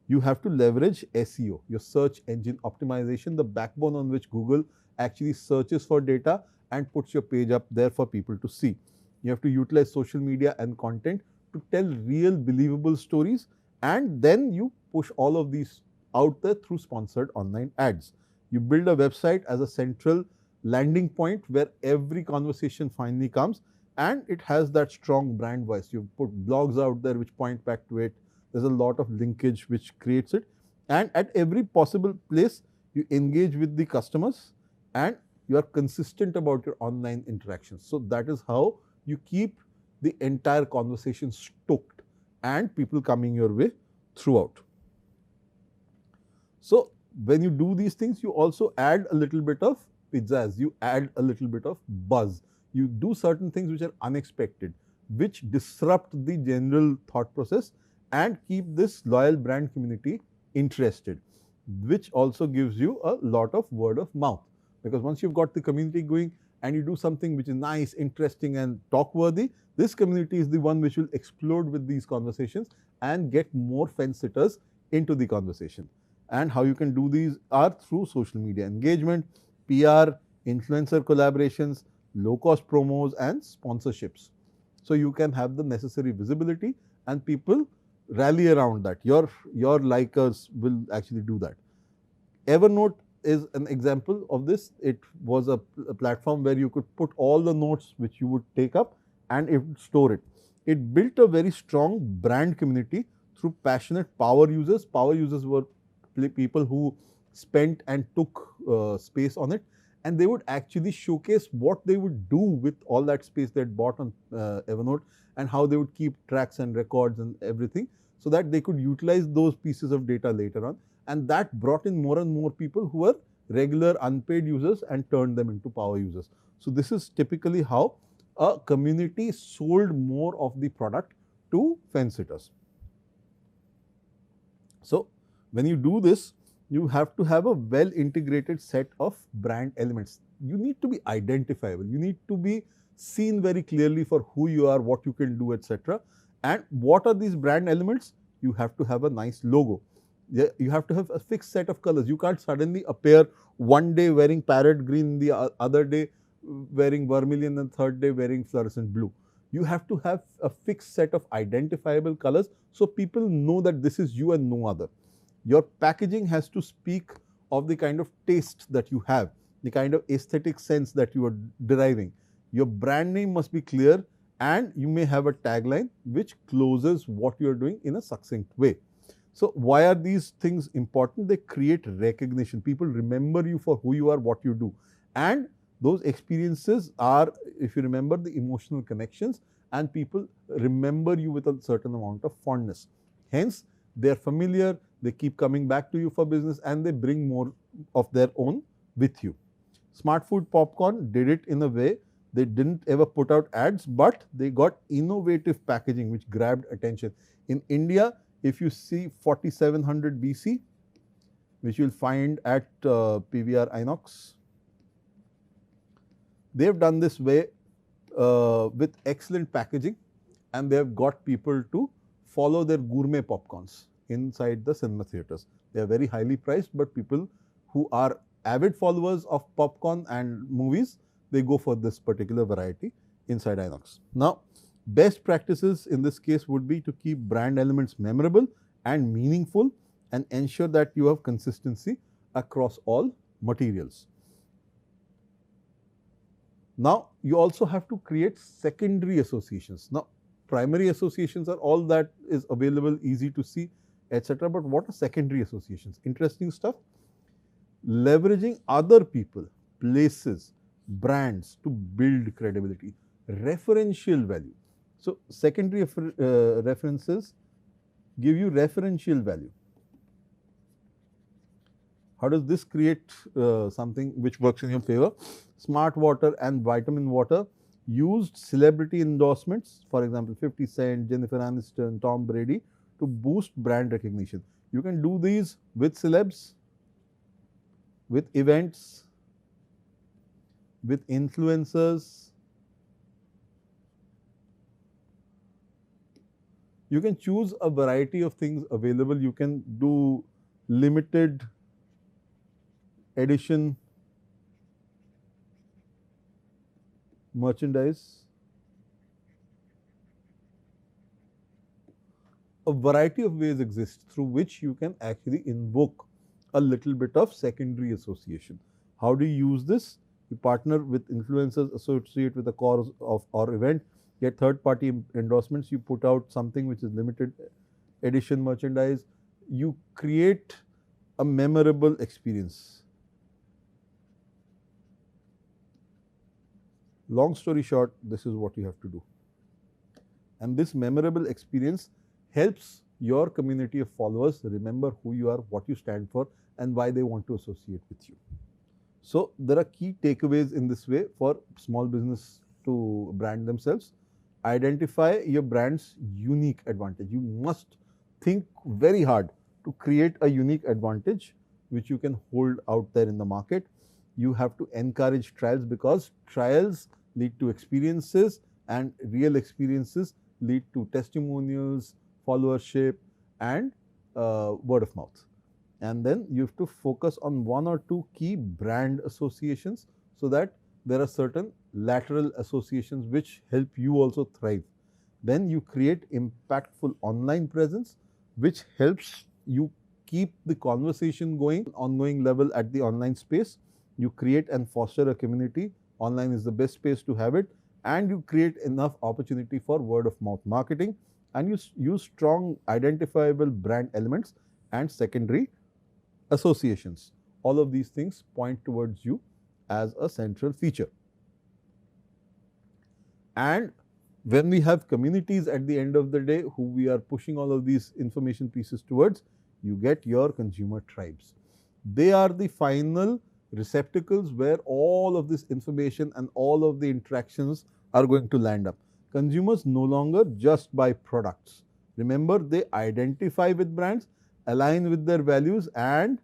You have to leverage SEO, your search engine optimization, the backbone on which Google actually searches for data and puts your page up there for people to see. You have to utilize social media and content to tell real believable stories, and then you push all of these out there through sponsored online ads. You build a website as a central landing point where every conversation finally comes, and it has that strong brand voice. You put blogs out there which point back to it. There's a lot of linkage which creates it, and at every possible place you engage with the customers and you are consistent about your online interactions. So that is how you keep the entire conversation stoked and people coming your way throughout. So when you do these things, you also add a little bit of pizzazz, you add a little bit of buzz. You do certain things which are unexpected, which disrupt the general thought process and keep this loyal brand community interested, which also gives you a lot of word of mouth. Because once you've got the community going and you do something which is nice, interesting and talk worthy, this community is the one which will explode with these conversations and get more fence sitters into the conversation. And how you can do these are through social media engagement, PR, influencer collaborations, low-cost promos and sponsorships. So you can have the necessary visibility and people rally around that. Your likers will actually do that. Evernote is an example of this. It was a platform where you could put all the notes which you would take up and it would store it. It built a very strong brand community through passionate power users. Power users were people who spent and took space on it, and they would actually showcase what they would do with all that space they had bought on Evernote, and how they would keep tracks and records and everything, so that they could utilize those pieces of data later on. And that brought in more and more people who were regular unpaid users and turned them into power users. So this is typically how a community sold more of the product to fence sitters. So when you do this, you have to have a well integrated set of brand elements. You need to be identifiable. You need to be seen very clearly for who you are, what you can do, etc. And what are these brand elements? You have to have a nice logo. You have to have a fixed set of colors. You can't suddenly appear one day wearing parrot green, the other day wearing vermilion, and third day wearing fluorescent blue. You have to have a fixed set of identifiable colors so people know that this is you and no other. Your packaging has to speak of the kind of taste that you have, the kind of aesthetic sense that you are deriving. Your brand name must be clear, and you may have a tagline which closes what you are doing in a succinct way. So why are these things important? They create recognition. People remember you for who you are, what you do. And those experiences are, if you remember, the emotional connections, and people remember you with a certain amount of fondness. Hence, they are familiar, they keep coming back to you for business, and they bring more of their own with you. Smart Food Popcorn did it in a way. They didn't ever put out ads, but they got innovative packaging which grabbed attention. In India, if you see 4700 BC, which you will find at PVR Inox, they have done this way with excellent packaging, and they have got people to follow their gourmet popcorns inside the cinema theatres. They are very highly priced, but people who are avid followers of popcorn and movies, they go for this particular variety inside Inox. Now, best practices in this case would be to keep brand elements memorable and meaningful, and ensure that you have consistency across all materials. Now, you also have to create secondary associations. Now, primary associations are all that is available, easy to see, etc. But what are secondary associations? Interesting stuff. Leveraging other people, places, brands to build credibility, referential value. So, secondary references give you referential value. How does this create something which works in your favor? Smart Water and Vitamin Water used celebrity endorsements, for example, 50 Cent, Jennifer Aniston, Tom Brady, to boost brand recognition. You can do these with celebs, with events, with influencers. You can choose a variety of things available. You can do limited edition merchandise. A variety of ways exist through which you can actually invoke a little bit of secondary association. How do you use this? You partner with influencers, associate with a cause of or event, get third party endorsements, you put out something which is limited edition merchandise, you create a memorable experience. Long story short, this is what you have to do. And this memorable experience helps your community of followers remember who you are, what you stand for, and why they want to associate with you. So, there are key takeaways in this way for small business to brand themselves. Identify your brand's unique advantage. You must think very hard to create a unique advantage which you can hold out there in the market. You have to encourage trials, because trials lead to experiences, and real experiences lead to testimonials, followership, and word of mouth. And then you have to focus on one or two key brand associations, so that there are certain lateral associations which help you also thrive. Then you create impactful online presence which helps you keep the conversation going, ongoing level at the online space. You create and foster a community. Online is the best space to have it, and you create enough opportunity for word of mouth marketing, and you use strong identifiable brand elements and secondary associations. All of these things point towards you as a central feature. And when we have communities at the end of the day who we are pushing all of these information pieces towards, you get your consumer tribes. They are the final receptacles where all of this information and all of the interactions are going to land up. Consumers no longer just buy products. Remember, they identify with brands, align with their values, and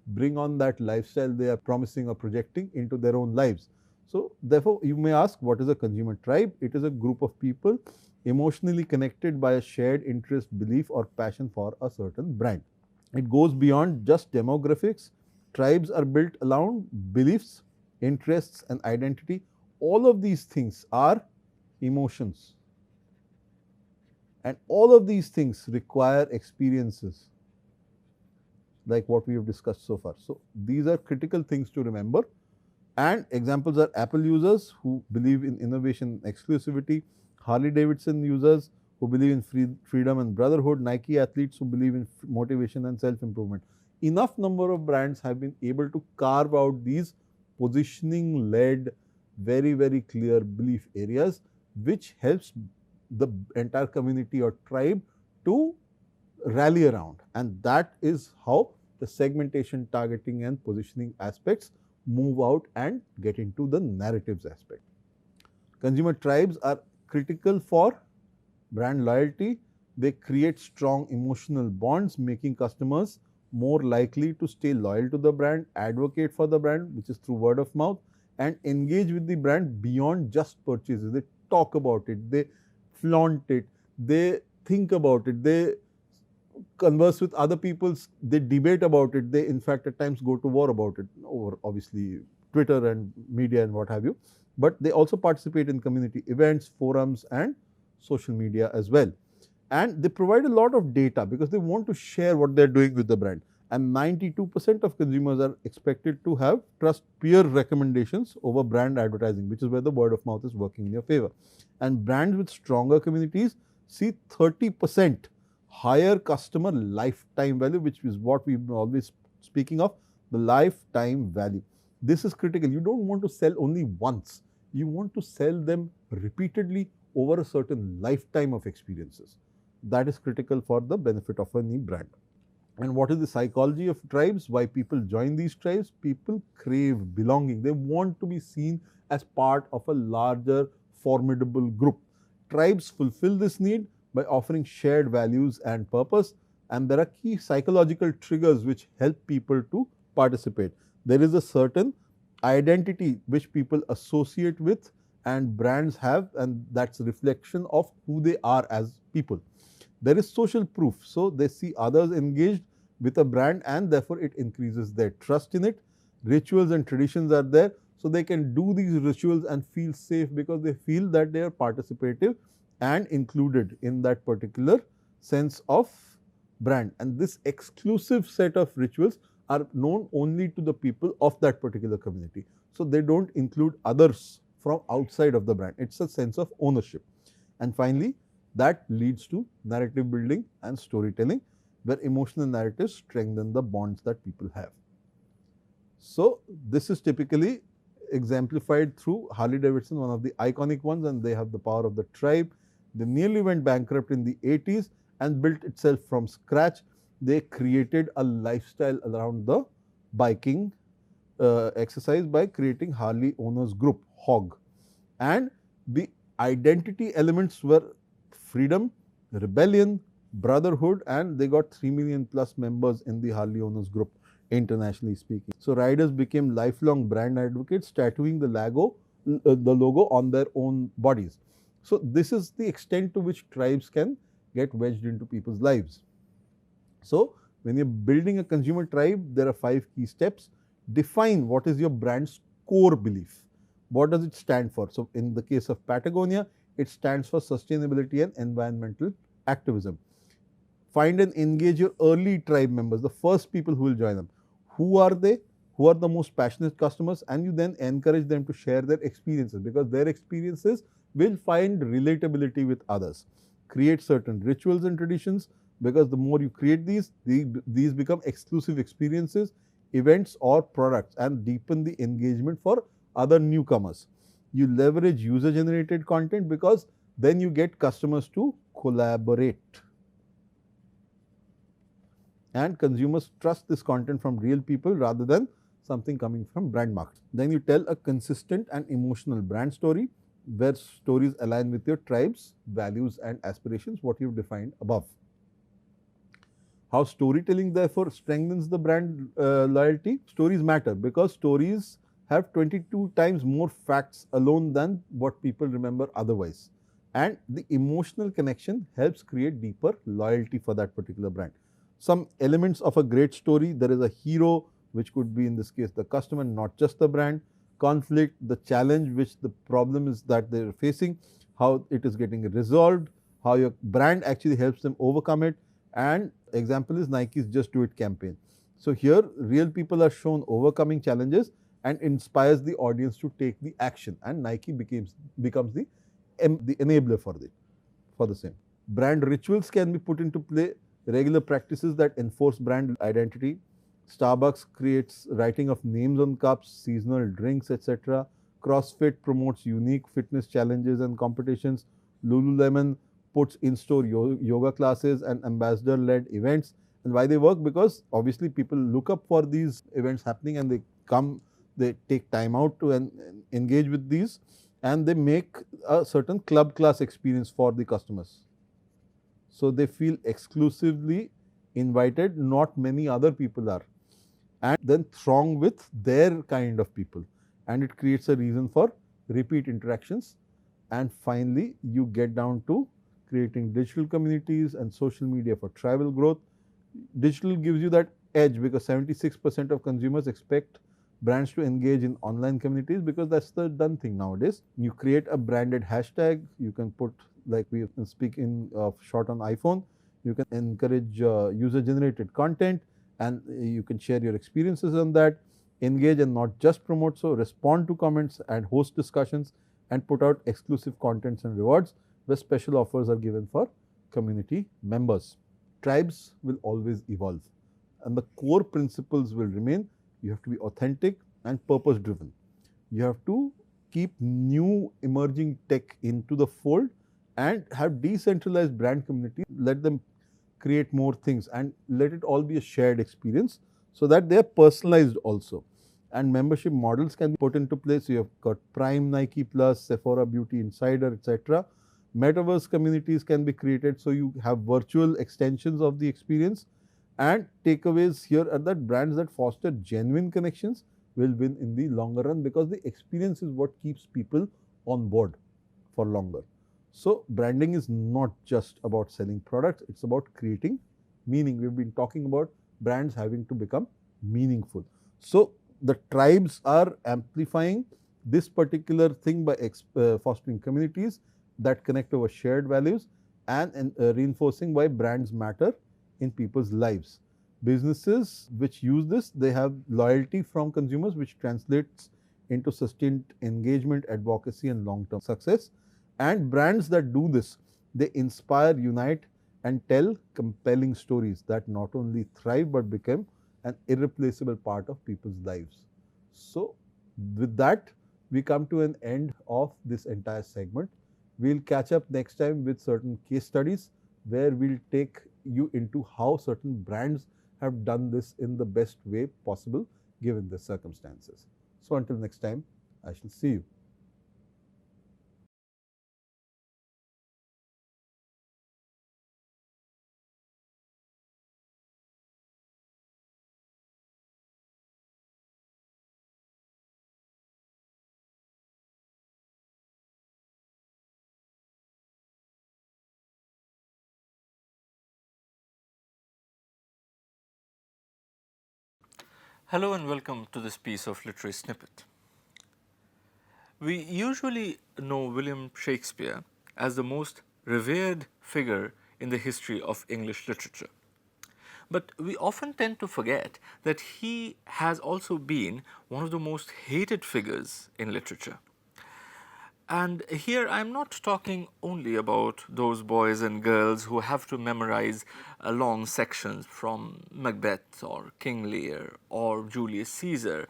bring on that lifestyle they are promising or projecting into their own lives. So, therefore, you may ask, what is a consumer tribe? It is a group of people emotionally connected by a shared interest, belief, or passion for a certain brand. It goes beyond just demographics. Tribes are built around beliefs, interests, and identity. All of these things are emotions. And all of these things require experiences like what we have discussed so far. So, these are critical things to remember. And examples are Apple users who believe in innovation and exclusivity, Harley Davidson users who believe in freedom and brotherhood, Nike athletes who believe in motivation and self-improvement. Enough number of brands have been able to carve out these positioning-led, very, very clear belief areas, which helps the entire community or tribe to rally around. And that is how the segmentation, targeting, and positioning aspects move out and get into the narratives aspect. Consumer tribes are critical for brand loyalty. They create strong emotional bonds, making customers more likely to stay loyal to the brand, advocate for the brand, which is through word of mouth, and engage with the brand beyond just purchases. They talk about it, they flaunt it, they think about it, they converse with other people, they debate about it, they in fact at times go to war about it over obviously Twitter and media and what have you, but they also participate in community events, forums, and social media as well. And they provide a lot of data because they want to share what they are doing with the brand. And 92% of consumers are expected to have trust peer recommendations over brand advertising, which is where the word of mouth is working in your favor. And brands with stronger communities see 30% higher customer lifetime value, which is what we've been always speaking of, the lifetime value. This is critical. You don't want to sell only once. You want to sell them repeatedly over a certain lifetime of experiences. That is critical for the benefit of any brand. And what is the psychology of tribes? Why people join these tribes? People crave belonging. They want to be seen as part of a larger, formidable group. Tribes fulfill this need by offering shared values and purpose, and there are key psychological triggers which help people to participate. There is a certain identity which people associate with and brands have, and that's a reflection of who they are as people. There is social proof, so they see others engaged with a brand and therefore it increases their trust in it. Rituals and traditions are there, so they can do these rituals and feel safe because they feel that they are participative and included in that particular sense of brand. And this exclusive set of rituals are known only to the people of that particular community. So, they don't include others from outside of the brand. It's a sense of ownership. And finally, that leads to narrative building and storytelling, where emotional narratives strengthen the bonds that people have. So, this is typically exemplified through Harley Davidson, one of the iconic ones, and they have the power of the tribe. They nearly went bankrupt in the 80s and built itself from scratch. They created a lifestyle around the biking exercise by creating Harley Owners Group, HOG. And the identity elements were freedom, rebellion, brotherhood, and they got 3 million plus members in the Harley Owners Group, internationally speaking. So, riders became lifelong brand advocates, tattooing the logo on their own bodies. So, this is the extent to which tribes can get wedged into people's lives. So, when you are building a consumer tribe, there are 5 key steps. Define what is your brand's core belief. What does it stand for? So, in the case of Patagonia, it stands for sustainability and environmental activism. Find and engage your early tribe members, the first people who will join them. Who are they? Who are the most passionate customers? And you then encourage them to share their experiences, because their experiences will find relatability with others. Create certain rituals and traditions, because the more you create these become exclusive experiences. events or products and deepen the engagement for other newcomers. You leverage user generated content because then you get customers to collaborate. And consumers trust this content from real people rather than something coming from brand marketing. Then you tell a consistent and emotional brand story where stories align with your tribe's values and aspirations, what you've defined above. How storytelling therefore strengthens the brand loyalty? Stories matter because stories have 22 times more facts alone than what people remember otherwise. And the emotional connection helps create deeper loyalty for that particular brand. Some elements of a great story, there is a hero, which could be in this case the customer, not just the brand, conflict, the challenge, which the problem is that they are facing, how it is getting resolved, how your brand actually helps them overcome it. And example is Nike's Just Do It campaign. So here real people are shown overcoming challenges and inspires the audience to take the action, and Nike becomes the enabler for the same. Brand rituals can be put into play, regular practices that enforce brand identity. Starbucks creates writing of names on cups, seasonal drinks, etc. CrossFit promotes unique fitness challenges and competitions. Lululemon puts in-store yoga classes and ambassador-led events. And why they work? Because obviously people look up for these events happening and they come, they take time out to engage with these, and they make a certain club class experience for the customers. So they feel exclusively invited, not many other people are, and then throng with their kind of people, and it creates a reason for repeat interactions. And finally, you get down to creating digital communities and social media for tribal growth. Digital gives you that edge because 76% of consumers expect brands to engage in online communities because that's the done thing nowadays. You create a branded hashtag, you can put, like we speak in short on iPhone, you can encourage user generated content, and you can share your experiences on that, engage and not just promote. So respond to comments and host discussions and put out exclusive contents and rewards where special offers are given for community members. Tribes will always evolve and the core principles will remain. You have to be authentic and purpose driven. You have to keep new emerging tech into the fold and have decentralized brand community. Let them create more things and let it all be a shared experience so that they are personalized also. And membership models can be put into place. You have got Prime, Nike Plus, Sephora Beauty Insider, etc. Metaverse communities can be created, so you have virtual extensions of the experience. And takeaways here are that brands that foster genuine connections will win in the longer run because the experience is what keeps people on board for longer. So branding is not just about selling products, it's about creating meaning. We've been talking about brands having to become meaningful. So the tribes are amplifying this particular thing by fostering communities that connect over shared values and reinforcing why brands matter in people's lives. Businesses which use this, they have loyalty from consumers, which translates into sustained engagement, advocacy, and long-term success. And brands that do this, they inspire, unite, and tell compelling stories that not only thrive but become an irreplaceable part of people's lives. So, with that, we come to an end of this entire segment. We'll catch up next time with certain case studies where we'll take you into how certain brands have done this in the best way possible given the circumstances. So until next time, I shall see you. Hello and welcome to this piece of literary snippet. We usually know William Shakespeare as the most revered figure in the history of English literature. But we often tend to forget that he has also been one of the most hated figures in literature. And here I'm not talking only about those boys and girls who have to memorize long sections from Macbeth or King Lear or Julius Caesar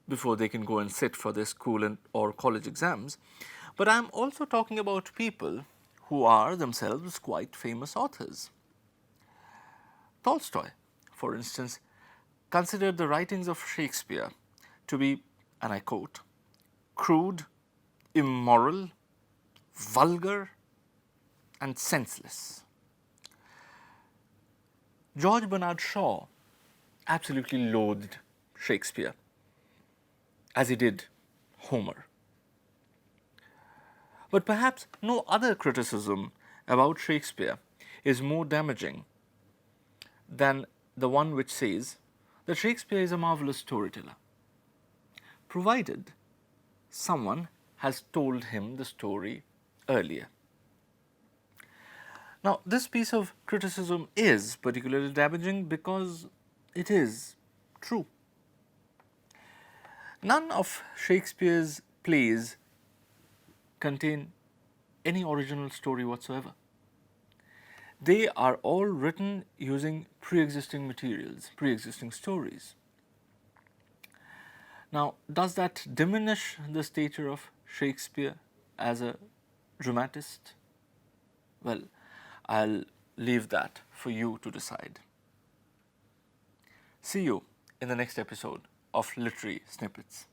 before they can go and sit for their school or college exams. But I'm also talking about people who are themselves quite famous authors. Tolstoy, for instance, considered the writings of Shakespeare to be, and I quote, crude, immoral, vulgar, and senseless. George Bernard Shaw absolutely loathed Shakespeare, as he did Homer. But perhaps no other criticism about Shakespeare is more damaging than the one which says that Shakespeare is a marvelous storyteller, provided someone has told him the story earlier. Now, this piece of criticism is particularly damaging because it is true. None of Shakespeare's plays contain any original story whatsoever. They are all written using pre-existing materials, pre-existing stories. Now, does that diminish the stature of Shakespeare as a dramatist? Well, I'll leave that for you to decide. See you in the next episode of Literary Snippets.